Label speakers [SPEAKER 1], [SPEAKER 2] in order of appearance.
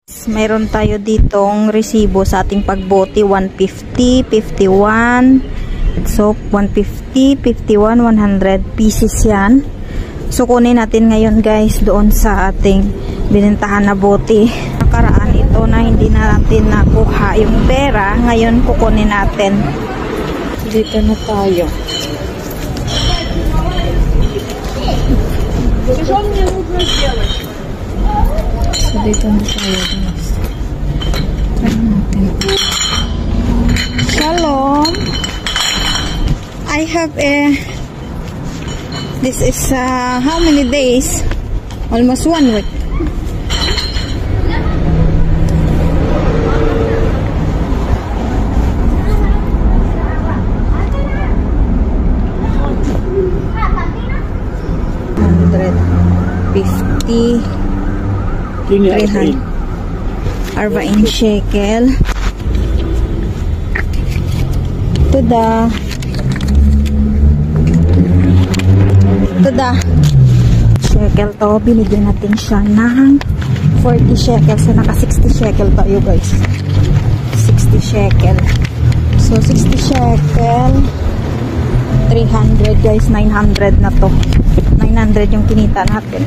[SPEAKER 1] Mayroon tayo ditong resibo sa ating pagbote, 150, 51. So, 150, 51, 100 pieces yan. So, kunin natin ngayon guys doon sa ating binintahan na bote. Nakaraan ito na hindi na natin nakuha yung pera. Ngayon, kukunin natin. Dito na tayo. So, dito na tayo guys. Shalom. I have this is how many days? Almost 1 week. $150, 300, 40 shekel. Tada. Shekel to. Binigyan natin siya ng 40 shekel. So, naka 60 shekel tayo guys. 60 shekel. So, 60 shekel. 300 guys. 900 na to. 900 yung kinita natin.